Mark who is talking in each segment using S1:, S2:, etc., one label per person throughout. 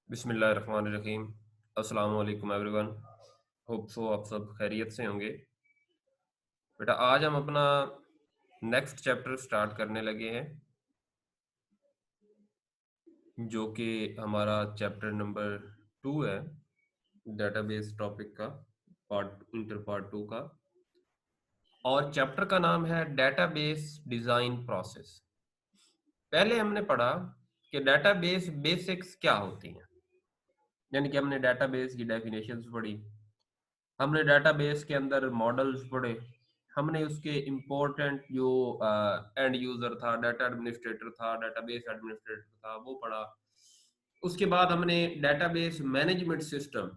S1: बिस्मिल्लाहिर्रहमानिर्रहीम। अस्सलाम वालेकुम एवरीवन। होप सो आप सब खैरियत से होंगे। बेटा आज हम अपना नेक्स्ट चैप्टर स्टार्ट करने लगे हैं, जो कि हमारा चैप्टर नंबर 2 है, डेटाबेस टॉपिक का पार्ट 2 का। और चैप्टर का नाम है डेटाबेस डिज़ाइन प्रोसेस। पहले हमने पढ़ा कि डेटाबेस बेसिक्स क्या होती हैं, यानी कि हमने डेटाबेस की डेफिनेशंस पढ़ी, हमने डेटाबेस के अंदर मॉडल्स पढ़े, हमने उसके इम्पोर्टेंट जो एंड यूज़र था, डाटा एडमिनिस्ट्रेटर था, डेटाबेस एडमिनिस्ट्रेटर था, वो पढ़ा। उसके बाद हमने डेटाबेस मैनेजमेंट सिस्टम,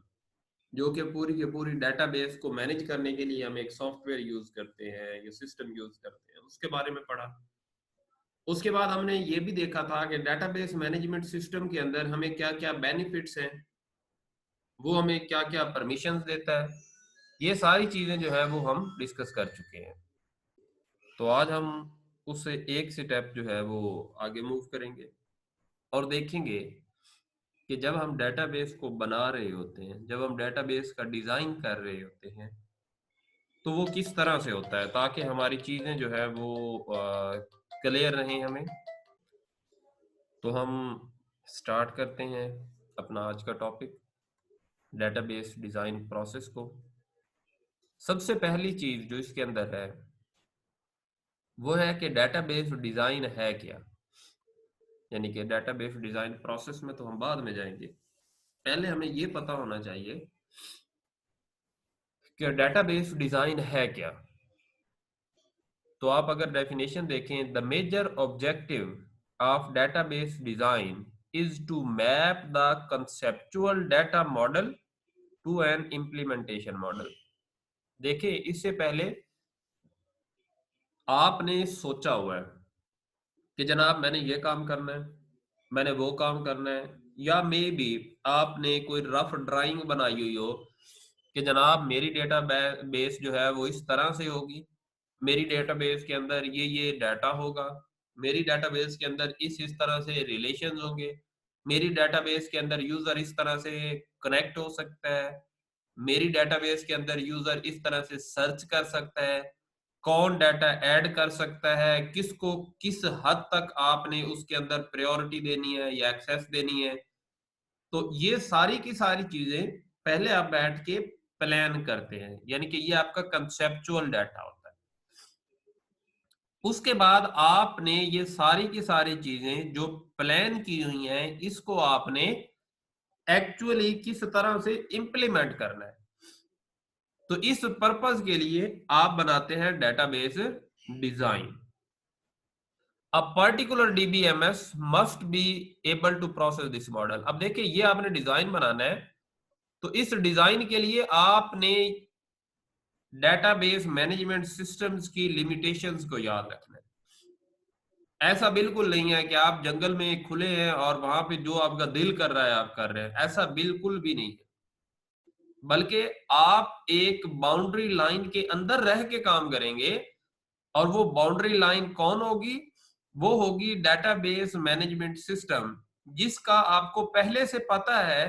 S1: जो कि पूरी की पूरी डेटाबेस को मैनेज करने के लिए हम एक सॉफ्टवेयर यूज़ करते हैं, ये सिस्टम यूज़ करते हैं, उसके बारे में पढ़ा। उसके बाद हमने ये भी देखा था कि डेटाबेस मैनेजमेंट सिस्टम के अंदर हमें क्या-क्या बेनिफिट्स हैं, वो हमें क्या-क्या परमिशंस देता है। ये सारी चीज़ें जो है वो हम डिस्कस कर चुके हैं। तो आज हम उससे एक स्टेप जो है वो आगे मूव करेंगे और देखेंगे कि जब हम डेटाबेस को बना रहे होते हैं, जब हम डेटाबेस का डिज़ाइन कर रहे होते हैं, तो वो किस तरह से होता है ताकि हमारी चीज़ें जो है वो क्लियर रहें हमें। तो हम स्टार्ट करते हैं अपना आज का टॉपिक, डेटाबेस डिज़ाइन प्रोसेस को। सबसे पहली चीज़ जो इसके अंदर है, वो है कि डेटाबेस डिज़ाइन है क्या? यानी कि डेटाबेस डिज़ाइन प्रोसेस में तो हम बाद में जाएँगे। पहले हमें ये पता होना चाहिए कि डेटाबेस डिज़ाइन है क्या? तो आप अगर डेफिनेशन देखें, the major objective of database design is to map the conceptual data model to an implementation model. देखिए, इससे पहले आपने सोचा हुआ है कि जनाब मैंने ये काम करना है, मैंने वो काम करना है, या मे बी आपने कोई रफ ड्राइंग बनाई हुई हो कि जनाब मेरी डेटा बेस जो है वो इस तरह से होगी, मेरी डेटाबेस के अंदर ये डाटा होगा, मेरी डेटाबेस के अंदर इस तरह से रिलेशंस होंगे, मेरी डेटाबेस के अंदर यूजर इस तरह से कनेक्ट हो सकता है, मेरी डेटाबेस के अंदर यूजर इस तरह से सर्च कर सकता है, कौन डाटा ऐड कर सकता है, किसको किस हद तक आपने उसके अंदर प्रायोरिटी देनी है या एक्सेस देनी है। तो ये सारी की सारी चीजें पहले आप बैठ के प्लान करते हैं, यानी कि ये आपका कंसेप्चुअल डाटा होता है। उसके बाद आपने ये सारी की सारी चीजें जो प्लान की हुई हैं, इसको आपने एक्चुअली किस तरह से इम्प्लीमेंट करना है। तो इस पर्पस के लिए आप बनाते हैं database design. A particular DBMS must be able to process this model। अब देखिए, ये आपने डिजाइन बनाना है, तो इस डिजाइन के लिए आपने डेटाबेस मैनेजमेंट सिस्टम्स की लिमिटेशंस को याद रखना है। ऐसा बिल्कुल नहीं है कि आप जंगल में खुले हैं और वहां पे जो आपका दिल कर रहा है आप कर रहे हैं, ऐसा बिल्कुल भी नहीं है। बल्कि आप एक बाउंड्री लाइन के अंदर रह के काम करेंगे, और वो बाउंड्री लाइन कौन होगी? वो होगी डेटाबेस मैनेजमेंट सिस्टम, जिसका आपको पहले से पता है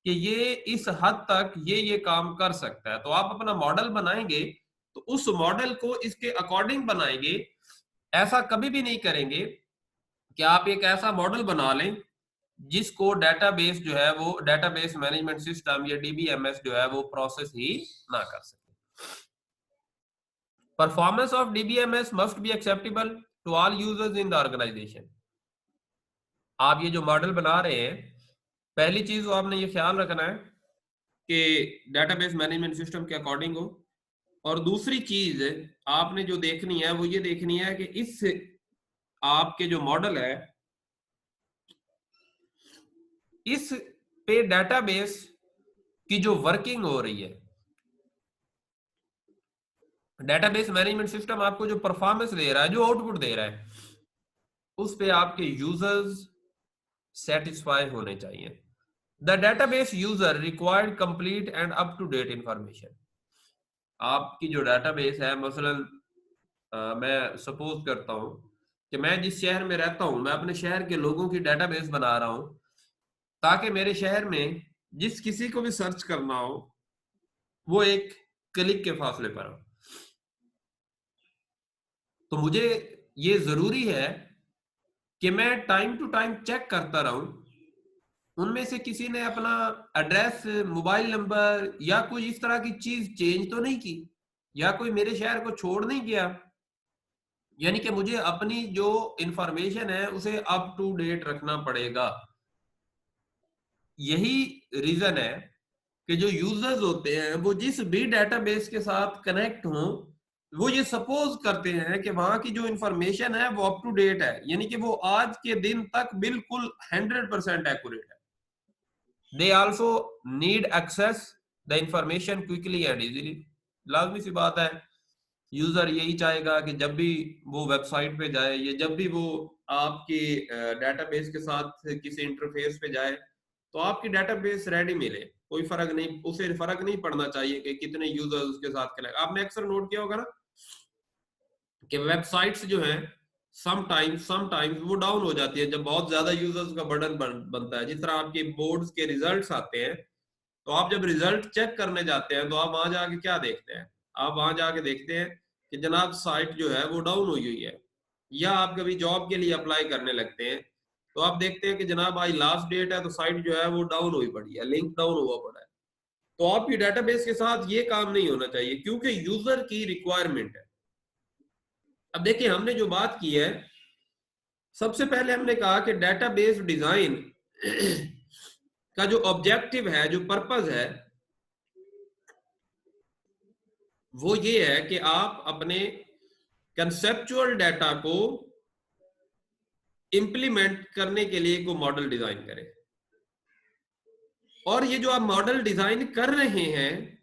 S1: कि ये इस हद तक ये काम कर सकता है। तो आप अपना मॉडल बनाएंगे, तो उस मॉडल को इसके अकॉर्डिंग बनाएंगे। ऐसा कभी भी नहीं करेंगे कि आप एक ऐसा मॉडल बना लें जिसको डेटाबेस जो है वो डेटाबेस मैनेजमेंट सिस्टम या डीबीएमएस जो है वो प्रोसेस ही ना कर सके। Performance of DBMS must be acceptable to all users in the organization. आप ये जो मॉडल बना रहे हैं, पहली चीज तो आपने ये ख्याल रखना है कि डेटाबेस मैनेजमेंट सिस्टम के अकॉर्डिंग हो। और दूसरी चीज आपने जो देखनी है वो ये देखनी है कि इस आपके जो मॉडल है, इस पे डेटाबेस की जो वर्किंग हो रही है, डेटाबेस मैनेजमेंट सिस्टम आपको जो परफॉर्मेंस दे रहा है, जो आउटपुट दे रहा है, उस पे आपके यूजर्स सेटिस्फाई होने चाहिए। The database user required complete and up to date information. आपकी जो डेटाबेस है, मसलन मैं सपोज करता हूं कि मैं जिस शहर में रहता हूं, मैं अपने शहर के लोगों की डेटाबेस बना रहा हूं, ताकि मेरे शहर में जिस किसी को भी सर्च करना हो वो एक क्लिक के फासले पर हो। तो मुझे ये जरूरी है कि मैं टाइम टू टाइम चेक करता रहूं उनमें से किसी ने अपना एड्रेस, मोबाइल नंबर या कोई इस तरह की चीज चेंज तो नहीं की, या कोई मेरे शहर को छोड़ नहीं गया। यानी कि मुझे अपनी जो इंफॉर्मेशन है उसे अप टू डेट रखना पड़ेगा। यही रीजन है कि जो यूजर्स होते हैं वो जिस भी डेटाबेस के साथ कनेक्ट हों वो ये सपोज करते हैं कि वहां की जो इंफॉर्मेशन है वो अप टू डेट है, यानी कि वो आज के दिन तक बिल्कुल 100% एक्यूरेट है। They also need access the information quickly and easily. लाजमी सी बात है, यूजर यही चाहेगा कि जब भी वो वेबसाइट पे जाए या जब भी वो आपके डेटाबेस के साथ किसी इंटरफेस पे जाए तो आपकी डेटाबेस रेडी मिले। कोई फर्क नहीं, उसे फर्क नहीं पड़ना चाहिए कि कितने यूजर्स उसके साथ कनेक्ट। आपने अक्सर नोट किया होगा ना कि वेबसाइट्स जो हैं समटाइम्स वो डाउन हो जाती है जब बहुत ज्यादा यूजर्स का बर्डन बनता है। जिस तरह आपके बोर्ड्स के रिजल्ट्स आते हैं तो आप जब रिजल्ट चेक करने जाते हैं तो आप वहां जाके क्या देखते हैं? आप वहां जाके देखते हैं कि जनाब साइट जो है वो डाउन हुई हुई है। या आप कभी जॉब के लिए अप्लाई करने लगते हैं तो आप देखते हैं कि जनाब आज लास्ट डेट है तो साइट जो है वो डाउन हुई पड़ी है, लिंक डाउन हुआ पड़ा है। तो आपकी डेटाबेस के साथ ये काम नहीं होना चाहिए क्योंकि यूजर की रिक्वायरमेंट है। अब देखिए हमने जो बात की है, सबसे पहले हमने कहा कि डेटाबेस डिजाइन का जो ऑब्जेक्टिव है, जो पर्पस है, वो ये है कि आप अपने कंसेप्चुअल डाटा को इंप्लीमेंट करने के लिए कोई मॉडल डिजाइन करें। और ये जो आप मॉडल डिजाइन कर रहे हैं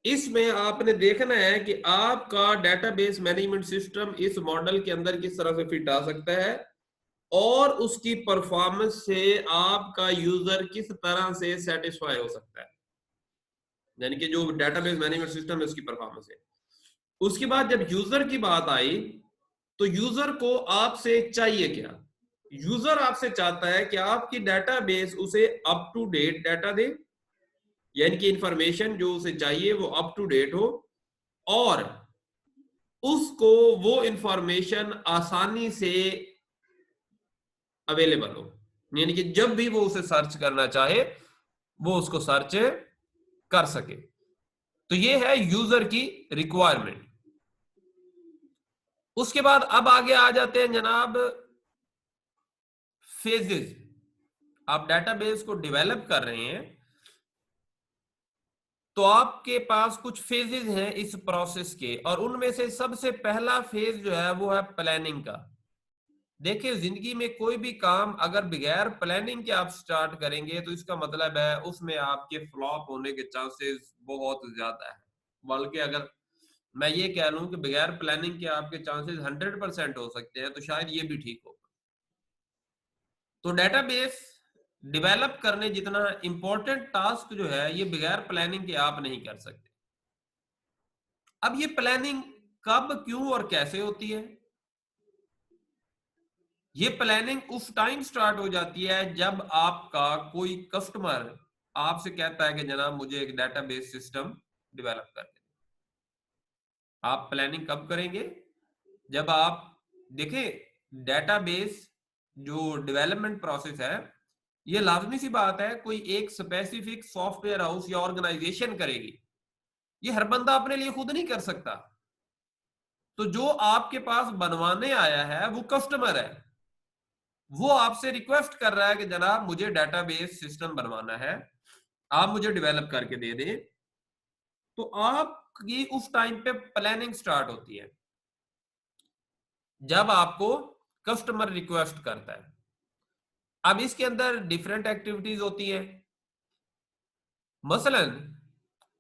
S1: इसमें आपने देखना है कि आपका डेटाबेस मैनेजमेंट सिस्टम इस मॉडल के अंदर किस तरह से फिट आ सकता है और उसकी परफॉर्मेंस से आपका यूजर किस तरह से सेटिस्फाई हो सकता है, यानी कि जो डेटाबेस मैनेजमेंट सिस्टम है उसकी परफॉर्मेंस है। उसके बाद जब यूजर की बात आई तो यूजर को आपसे चाहिए क्या? यूजर आपसे चाहता है कि आपकी डेटाबेस उसे अप टू डेट डाटा दे, यानी कि इंफॉर्मेशन जो उसे चाहिए वो अप टू डेट हो और उसको वो इंफॉर्मेशन आसानी से अवेलेबल हो, यानी कि जब भी वो उसे सर्च करना चाहे वो उसको सर्च कर सके। तो ये है यूजर की रिक्वायरमेंट। उसके बाद अब आगे आ जाते हैं जनाब फेजेस। आप डेटाबेस को डेवलप कर रहे हैं तो आपके पास कुछ फेजेस हैं इस प्रोसेस के, और उनमें से सबसे पहला फेज जो है वो है प्लानिंग का। देखिए जिंदगी में कोई भी काम अगर बगैर प्लानिंग के आप स्टार्ट करेंगे तो इसका मतलब है उसमें आपके फ्लॉप होने के चांसेस बहुत ज्यादा है। बल्कि अगर मैं ये कह लूं कि बगैर प्लानिंग के आपके चांसेस 100% हो सकते हैं तो शायद ये भी ठीक हो। तो डेटाबेस डेवलप करने जितना इंपॉर्टेंट टास्क जो है ये बगैर प्लानिंग के आप नहीं कर सकते। अब ये प्लानिंग कब, क्यों और कैसे होती है? ये प्लानिंग उस टाइम स्टार्ट हो जाती है जब आपका कोई कस्टमर आपसे कहता है कि जनाब मुझे एक डेटाबेस सिस्टम डेवलप कर दे। आप प्लानिंग कब करेंगे? जब आप देखें डेटाबेस जो डेवलपमेंट प्रोसेस है ये लाजमी सी बात है कोई एक स्पेसिफिक सॉफ्टवेयर हाउस या ऑर्गेनाइजेशन करेगी, ये हर बंदा अपने लिए खुद नहीं कर सकता। तो जो आपके पास बनवाने आया है वो कस्टमर है, वो आपसे रिक्वेस्ट कर रहा है कि जनाब मुझे डेटाबेस सिस्टम बनवाना है, आप मुझे डेवलप करके दे दें। तो आपकी उस टाइम पे प्लानिंग स्टार्ट होती है जब आपको कस्टमर रिक्वेस्ट करता है। अब इसके अंदर डिफरेंट एक्टिविटीज होती है। मसलन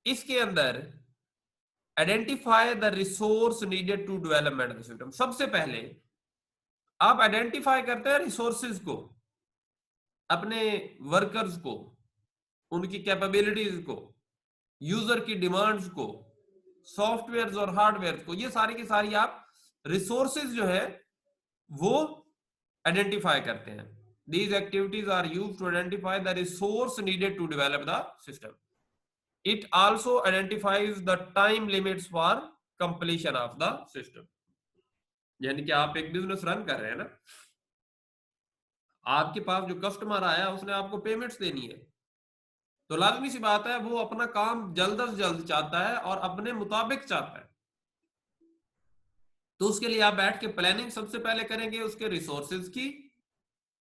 S1: इसके अंदर identify the resource needed to development the system. सबसे पहले आप आइडेंटिफाई करते हैं रिसोर्सेज को, अपने वर्कर्स को, उनकी कैपेबिलिटीज को, यूजर की डिमांड्स को, सॉफ्टवेयर और हार्डवेयर को, ये सारी की सारी आप रिसोर्सेज जो है वो आइडेंटिफाई करते हैं। These activities are used to identify the resource needed to develop the system. It also identifies the time limits for completion of the system. यानी कि आप एक बिजनेस रन कर रहे हैं ना, आपके पास जो कस्टमर आया उसने आपको पेमेंट्स देनी है, तो लाजमी सी बात है वो अपना काम जल्द से जल्द चाहता है और अपने मुताबिक चाहता है। तो उसके लिए आप बैठ के प्लानिंग सबसे पहले करेंगे उसके रिसोर्सेज की,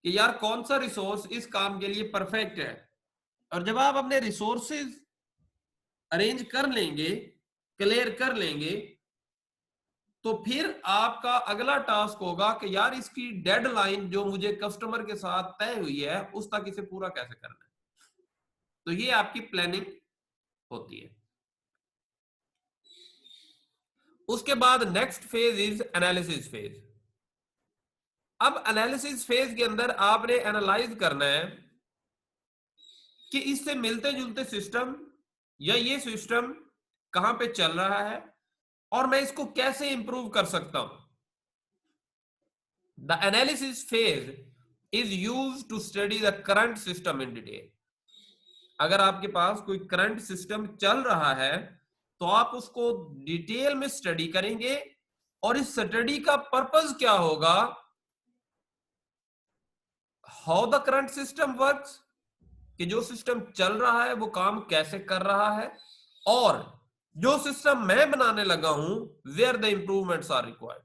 S1: कि यार कौन सा रिसोर्स इस काम के लिए परफेक्ट है। और जब आप अपने रिसोर्सेज अरेंज कर लेंगे, क्लियर कर लेंगे, तो फिर आपका अगला टास्क होगा कि यार इसकी डेडलाइन जो मुझे कस्टमर के साथ तय हुई है उस तक इसे पूरा कैसे करना है। तो ये आपकी प्लानिंग होती है। उसके बाद next phase is analysis phase. अब एनालिसिस फेज के अंदर आपने एनालाइज करना है कि इससे मिलते जुलते सिस्टम या ये सिस्टम कहां पे चल रहा है और मैं इसको कैसे इंप्रूव कर सकता हूं। The analysis phase is used to study the current system in detail. अगर आपके पास कोई करंट सिस्टम चल रहा है तो आप उसको डिटेल में स्टडी करेंगे, और इस स्टडी का पर्पस क्या होगा, how the current system works, कि जो सिस्टम चल रहा है वो काम कैसे कर रहा है, और जो सिस्टम मैं बनाने लगा हूं where the improvements are required,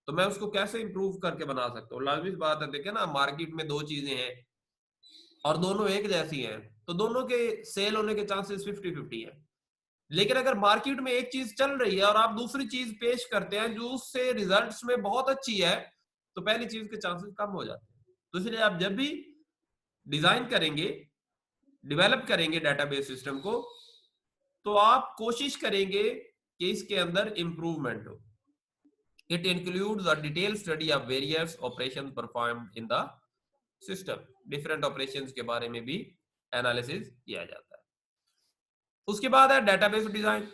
S1: तो मैं उसको कैसे इंप्रूव करके बना सकता हूँ। लाजमी बात है, देखे ना, मार्केट में दो चीजें हैं और दोनों एक जैसी हैं, तो दोनों के सेल होने के चांसेस 50-50 है। लेकिन अगर मार्केट में एक चीज चल रही है और आप दूसरी चीज पेश करते हैं जो उससे रिजल्ट्स में बहुत अच्छी है, तो पहली चीज के चांसेस कम हो जाते हैं। तो इसलिए आप जब भी डिजाइन करेंगे, डेवलप करेंगे डेटाबेस सिस्टम को, तो आप कोशिश करेंगे कि इसके अंदर इंप्रूवमेंट हो। It includes a detail study of various operations performed in the system. Different operations के बारे में भी एनालिसिस किया जाता है। उसके बाद है डेटाबेस डिजाइन।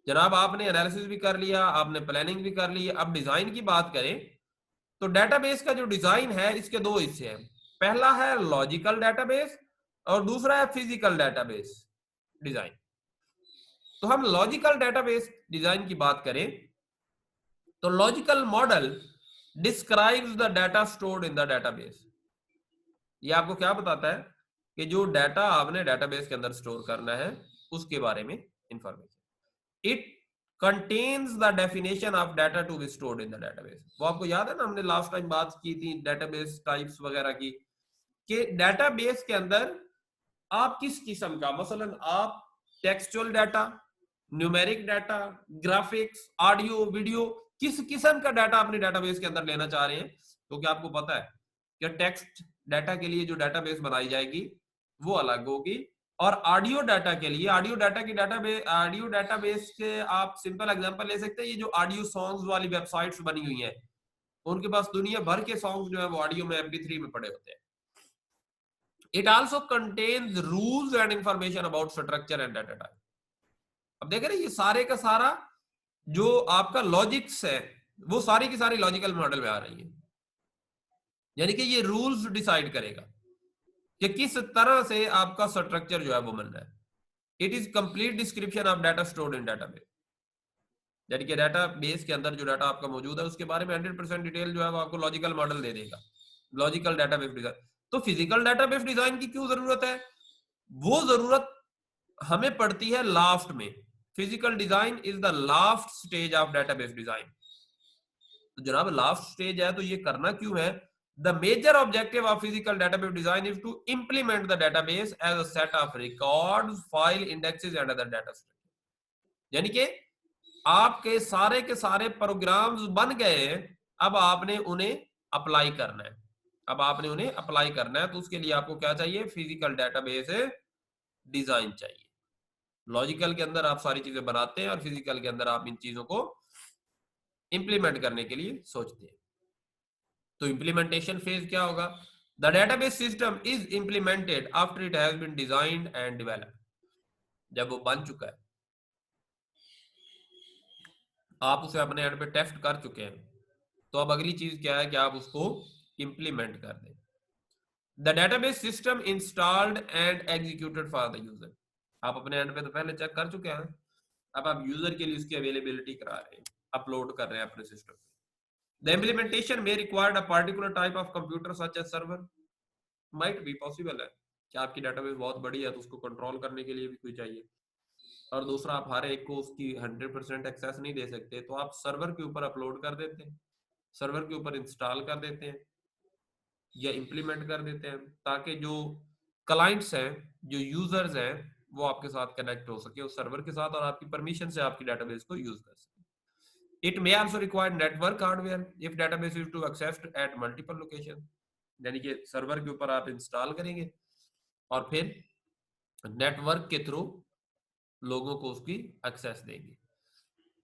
S1: जनाब आपने एनालिसिस भी कर लिया, आपने प्लानिंग भी कर ली, अब डिजाइन की बात करें तो डेटाबेस का जो डिजाइन है इसके दो हिस्से हैं। पहला है लॉजिकल डेटाबेस और दूसरा है फिजिकल डेटाबेस डिजाइन। तो हम लॉजिकल डेटाबेस डिजाइन की बात करें तो logical model describes the data stored in the database. ये आपको क्या बताता है कि जो डाटा आपने डेटाबेस के अंदर स्टोर करना है उसके बारे में information. It contains the definition of data to be stored in the database. वो आपको याद है ना, हमने लास्ट टाइम बात की थी डेटाबेस टाइप्स वगैरह की, कि डेटाबेस के अंदर आप किस किस्म का, मसलन आप textual data, numeric data, graphics, audio, video, किस किस्म का डाटा अपने डेटाबेस के अंदर लेना चाह रहे हैं। तो क्या आपको पता है कि टेक्स्ट डाटा के लिए जो डेटाबेस बनाई जाएगी वो अलग होगी, और ऑडियो डाटा के लिए ऑडियो डाटा की ऑडियो डेटाबेस के आप सिंपल एग्जांपल ले सकते हैं। ये जो ऑडियो सॉन्ग्स वाली वेबसाइट्स बनी हुई हैं, उनके पास दुनिया भर के सॉन्ग्स जो है वो ऑडियो में MP3 में पड़े होते हैं। It also contains rules and information about structure and data type. अब देख रहे हैं ये सारे का सारा जो आपका लॉजिक्स है वो सारी की सारी लॉजिकल मॉडल में आ रही है। यानी कि ये रूल्स डिसाइड करेगा कि किस तरह से आपका स्ट्रक्चर जो है वो बन रहा है। It is complete description of data stored in database. यानी कि डाटा बेस के अंदर जो डाटा आपका मौजूद है उसके बारे में 100% डिटेल जो है वो आपको लॉजिकल मॉडल दे देगा। Logical database design. तो फिजिकल डाटाबेस डिजाइन की क्यों जरूरत है? वो जरूरत हमें पड़ती है लास्ट में। Physical design is the last stage of database design. तो जनाब लास्ट स्टेज है तो ये करना क्यों है? The major objective of physical database design is to implement the database as a set of records, file, indexes and other data structures. यानी कि आपके के सारे प्रोग्राम्स बन गए हैं, अब आपने उन्हें अप्लाई करना है। अब आपने उन्हें अप्लाई करना है तो उसके लिए आपको क्या चाहिए? फिजिकल डेटाबेस डिजाइन चाहिए। लॉजिकल के अंदर आप सारी चीजें बनाते हैं और फिजिकल के अंदर आप इन चीजों को इंप्लीमेंट करने के लिए सोचते हैं। तो इंप्लीमेंटेशन फेज क्या होगा? The database system is implemented after it has been designed and developed. जब वो बन चुका है, आप उसे अपने एंड पे टेस्ट कर चुके हैं, तो अब अगली चीज क्या है कि आप उसको इंप्लीमेंट कर दें। The database system installed and executed for the user. आप अपने एंड पे तो पहले चेक कर चुके हैं, अब आप यूजर के लिए उसकी अवेलेबिलिटी करा रहे हैं, अपलोड कर रहे हैं अपने सिस्टम पे। द इम्प्लीमेंटेशन में required a particular type of computer such as server. Might be possible है कि आपकी डेटाबेस बहुत बड़ी है तो उसको कंट्रोल करने के लिए भी कोई चाहिए, और दूसरा आप हर एक को उसकी 100% एक्सेस नहीं दे सकते, तो आप सर्वर के ऊपर अपलोड कर देते हैं, सर्वर के ऊपर इंस्टॉल कर देते हैं या इम्प्लीमेंट कर देते हैं, ताकि जो क्लाइंट्स हैं, जो यूजर्स हैं, वो आपके साथ कनेक्ट हो सके उस सर्वर के साथ और आपकी परमिशन से आपकी डेटाबेस को यूज कर सके। It may also require network hardware if database is to accessed at multiple location. यानी कि सर्वर के ऊपर आप इंस्टॉल करेंगे और फिर नेटवर्क के थ्रू लोगों को उसकी एक्सेस देंगे।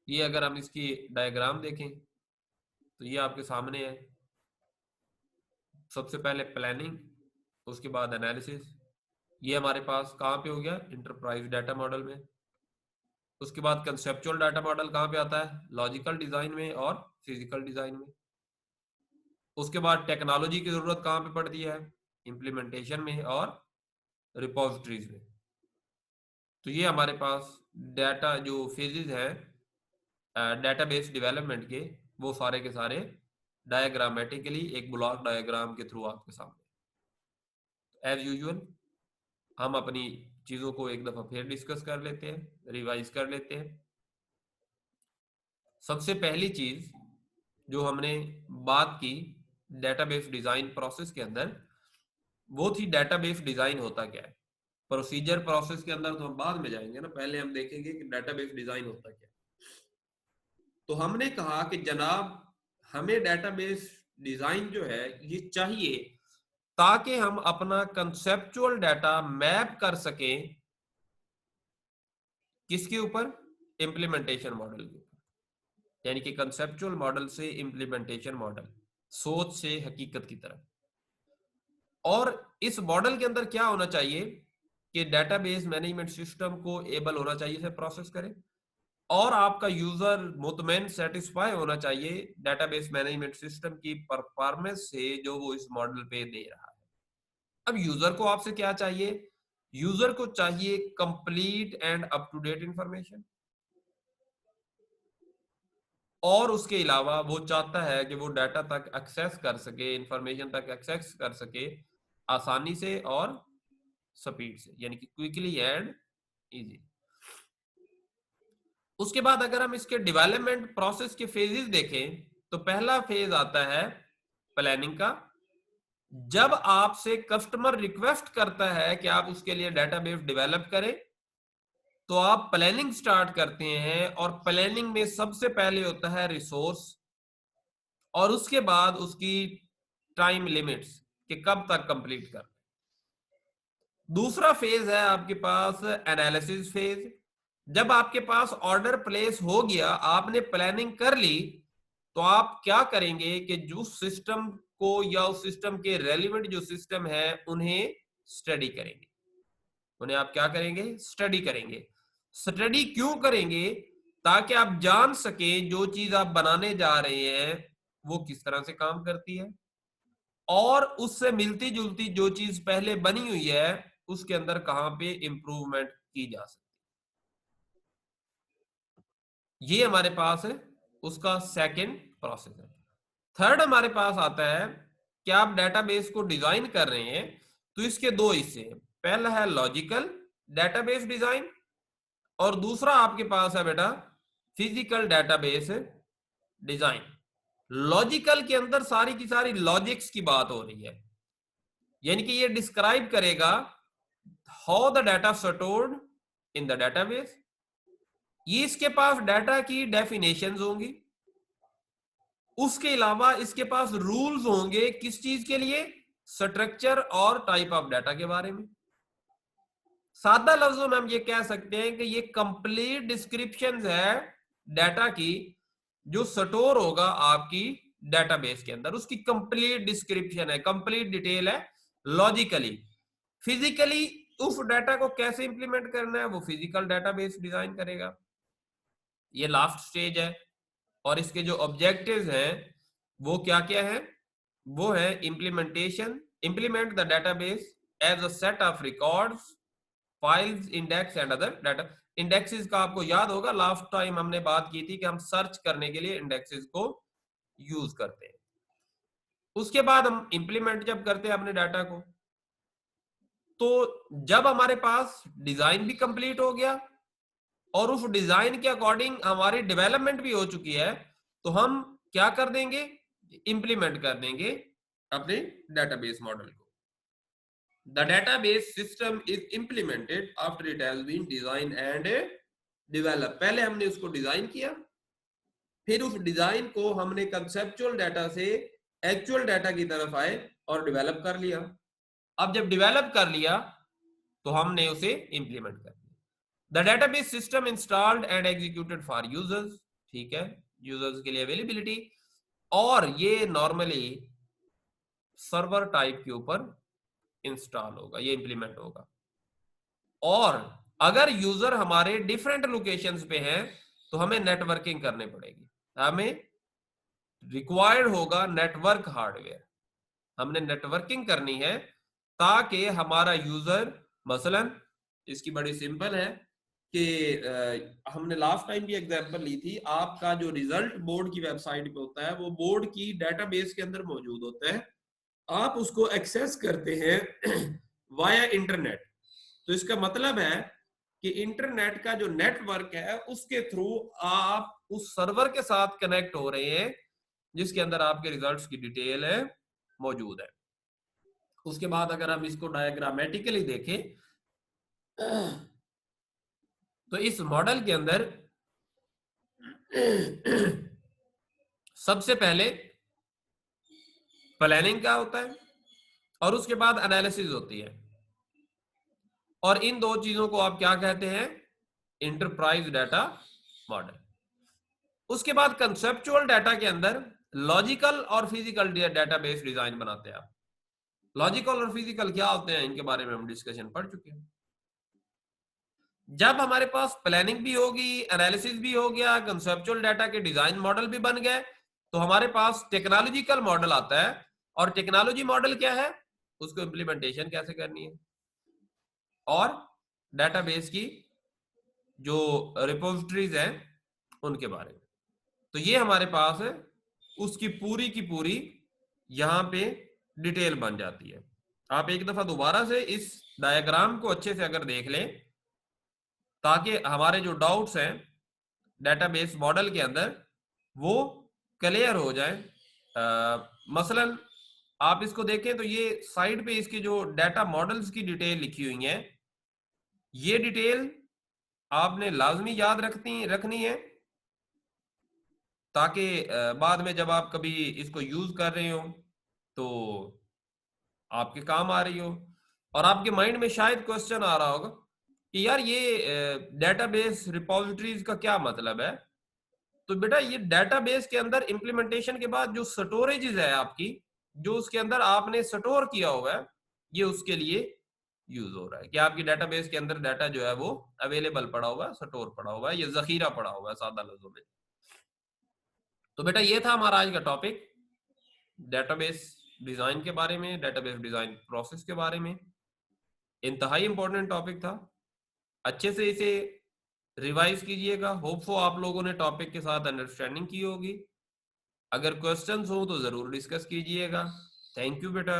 S1: ये अगर हम इसकी डायग्राम देखें तो ये आपके सामने है। सबसे पहले प्लानिंग, उसके बाद एनालिसिस। ये हमारे पास कहाँ पे हो गया, इंटरप्राइज डाटा मॉडल में। उसके बाद कंसेप्चुअल डाटा मॉडल कहाँ पे आता है, लॉजिकल डिजाइन में और फिजिकल डिजाइन में। उसके बाद टेक्नोलॉजी की जरूरत कहाँ पे पड़ती है, इम्प्लीमेंटेशन में और रिपोजिटरीज में। तो ये हमारे पास डाटा जो फेजेस है डेटाबेस डेवलपमेंट के, वो सारे के सारे डायग्रामेटिकली एक ब्लॉक डायग्राम के थ्रू आपके सामने। एज यूजुअल हम अपनी चीजों को एक दफा फिर डिस्कस कर लेते हैं, रिवाइज कर लेते हैं। सबसे पहली चीज जो हमने बात की डेटाबेस डिजाइन प्रोसेस के अंदर, वो थी डेटाबेस डिजाइन होता क्या है। प्रोसीजर प्रोसेस के अंदर तो हम बाद में जाएंगे ना, पहले हम देखेंगे कि डेटाबेस डिजाइन होता क्या है। तो हमने कहा कि जनाब हमें डेटाबेस डिजाइन जो है ये चाहिए ताकि हम अपना कंसेप्चुअल डाटा मैप कर सकें किसके ऊपर, इंप्लीमेंटेशन मॉडल के ऊपर। यानी कि कंसेप्चुअल मॉडल से इंप्लीमेंटेशन मॉडल, सोच से हकीकत की तरफ। और इस मॉडल के अंदर क्या होना चाहिए कि डेटाबेस मैनेजमेंट सिस्टम को एबल होना चाहिए से प्रोसेस करे, और आपका यूजर मुतमैन सेटिस्फाई होना चाहिए डेटाबेस मैनेजमेंट सिस्टम की परफॉर्मेंस से जो वो इस मॉडल पे दे रहा है। अब यूजर को आपसे क्या चाहिए, यूजर को चाहिए complete and up to date information, और उसके अलावा वो चाहता है कि वो डाटा तक एक्सेस कर सके, इंफॉर्मेशन तक एक्सेस कर सके आसानी से और स्पीड से, यानी कि क्विकली एंड इजी। उसके बाद अगर हम इसके डेवलपमेंट प्रोसेस के फेजेस देखें तो पहला फेज आता है प्लानिंग का। जब आपसे कस्टमर रिक्वेस्ट करता है कि आप उसके लिए डेटाबेस डेवलप करें, तो आप प्लानिंग स्टार्ट करते हैं, और प्लानिंग में सबसे पहले होता है रिसोर्स, और उसके बाद उसकी टाइम लिमिट्स कि कब तक कंप्लीट कर। दूसरा फेज है आपके पास एनालिसिस फेज। जब आपके पास ऑर्डर प्लेस हो गया, आपने प्लानिंग कर ली, तो आप क्या करेंगे कि जो सिस्टम को या उस सिस्टम के रेलिवेंट जो सिस्टम है उन्हें स्टडी करेंगे। उन्हें आप क्या करेंगे, स्टडी करेंगे। स्टडी क्यों करेंगे, ताकि आप जान सके जो चीज आप बनाने जा रहे हैं वो किस तरह से काम करती है, और उससे मिलती जुलती जो चीज पहले बनी हुई है उसके अंदर कहां पे इंप्रूवमेंट की जा सकती है। ये हमारे पास है उसका सेकंड प्रोसेस है। थर्ड हमारे पास आता है कि आप डेटाबेस को डिजाइन कर रहे हैं, तो इसके दो हिस्से हैं। पहला है लॉजिकल डेटाबेस डिजाइन, और दूसरा आपके पास है बेटा फिजिकल डेटाबेस डिजाइन। लॉजिकल के अंदर सारी की सारी लॉजिक्स की बात हो रही है, यानी कि ये डिस्क्राइब करेगा how the data stored in the database. ये इसके पास डाटा की डेफिनेशंस होंगी, उसके अलावा इसके पास रूल्स होंगे किस चीज के लिए, स्ट्रक्चर और टाइप ऑफ डाटा के बारे में। सादा लफ्जों में हम ये कह सकते हैं कि ये कंप्लीट डिस्क्रिप्शन है डाटा की, जो स्टोर होगा आपकी डेटाबेस के अंदर, उसकी कंप्लीट डिस्क्रिप्शन है, कंप्लीट डिटेल है लॉजिकली। फिजिकली उस डाटा को कैसे इंप्लीमेंट करना है वो फिजिकल डेटाबेस डिजाइन करेगा। ये लास्ट स्टेज है, और इसके जो ऑब्जेक्टिव्स हैं वो क्या क्या है, वो है implementation, implement the database as a set of records, files, index and other data. Indexes का आपको याद होगा, लास्ट टाइम हमने बात की थी कि हम सर्च करने के लिए इंडेक्सेस को यूज करते हैं। उसके बाद हम इंप्लीमेंट जब करते हैं अपने डाटा को, तो जब हमारे पास डिजाइन भी कंप्लीट हो गया और उस डिजाइन के अकॉर्डिंग हमारी डेवलपमेंट भी हो चुकी है, तो हम क्या कर देंगे, इंप्लीमेंट कर देंगे अपने डेटाबेस मॉडल को। The database system is implemented after it has been designed and developed. पहले हमने उसको डिजाइन किया, फिर उस डिजाइन को हमने कंसेप्चुअल डाटा से एक्चुअल डाटा की तरफ आए और डेवलप कर लिया। अब जब डेवलप कर लिया तो हमने उसे इंप्लीमेंट कर दिया। The database system installed and executed for users, ठीक है, यूजर्स के लिए अवेलेबिलिटी, और ये नॉर्मली सर्वर टाइप के ऊपर इंस्टॉल होगा, ये इंप्लीमेंट होगा। और अगर यूजर हमारे डिफरेंट लोकेशंस पे हैं तो हमें नेटवर्किंग करनी पड़ेगी, हमें रिक्वायर्ड होगा नेटवर्क हार्डवेयर, हमने नेटवर्किंग करनी है ताकि हमारा यूजर, मसलन इसकी बड़ी सिंपल है कि हमने लास्ट टाइम भी एग्जांपल ली थी, आपका जो रिजल्ट बोर्ड की वेबसाइट पे होता है वो बोर्ड की डेटाबेस के अंदर मौजूद होता है, आप उसको एक्सेस करते हैं वाया इंटरनेट। तो इसका मतलब है कि इंटरनेट का जो नेटवर्क है उसके थ्रू आप उस सर्वर के साथ कनेक्ट हो रहे हैं जिसके अंदर आपके रिजल्ट्स की डिटेल है मौजूद है। उसके बाद अगर हम इसको डायग्रामेटिकली देखें तो इस मॉडल के अंदर सबसे पहले प्लानिंग क्या होता है और उसके बाद एनालिसिस होती है, और इन दो चीजों को आप क्या कहते हैं, इंटरप्राइज डाटा मॉडल। उसके बाद कंसेप्चुअल डाटा के अंदर लॉजिकल और फिजिकल डेटाबेस डिजाइन बनाते हैं आप। लॉजिकल और फिजिकल क्या होते हैं इनके बारे में हम डिस्कशन पढ़ चुके हैं। जब हमारे पास प्लानिंग भी होगी, एनालिसिस भी हो गया, कंसेप्चुअल डाटा के डिजाइन मॉडल भी बन गए, तो हमारे पास टेक्नोलॉजिकल मॉडल आता है। और टेक्नोलॉजी मॉडल क्या है, उसको इंप्लीमेंटेशन कैसे करनी है, और डेटाबेस की जो रिपोजिटरीज हैं उनके बारे में। तो ये हमारे पास है उसकी पूरी की पूरी यहां पे डिटेल बन जाती है। आप एक दफा दोबारा से इस डायग्राम को अच्छे से अगर देख लें ताकि हमारे जो डाउट्स हैं डेटाबेस मॉडल के अंदर वो क्लियर हो जाए। मसलन आप इसको देखें तो ये साइड पे इसके जो डाटा मॉडल्स की डिटेल लिखी हुई है, ये डिटेल आपने लाजमी याद रखनी है ताकि बाद में जब आप कभी इसको यूज कर रहे हो तो आपके काम आ रही हो। और आपके माइंड में शायद क्वेश्चन आ रहा होगा कि यार ये डेटाबेस रिपोजिटरीज का क्या मतलब है। तो बेटा ये डेटाबेस के अंदर इंप्लीमेंटेशन के बाद जो स्टोरेजेस है आपकी, जो उसके अंदर आपने स्टोर किया हुआ है, ये उसके लिए यूज हो रहा है कि आपकी डेटाबेस के अंदर डाटा जो है वो अवेलेबल पड़ा हुआ है, स्टोर पड़ा हुआ है, ये जखीरा पड़ा हुआ है सादा लफ्जों में। तो बेटा ये था हमारा आज का टॉपिक, डेटाबेस डिजाइन के बारे में, डेटाबेस डिजाइन प्रोसेस के बारे में। इंतहाई इंपॉर्टेंट टॉपिक था, अच्छे से इसे रिवाइज कीजिएगा। होपफुल आप लोगों ने टॉपिक के साथ अंडरस्टैंडिंग की होगी। अगर क्वेश्चंस हो तो जरूर डिस्कस कीजिएगा। थैंक यू बेटा।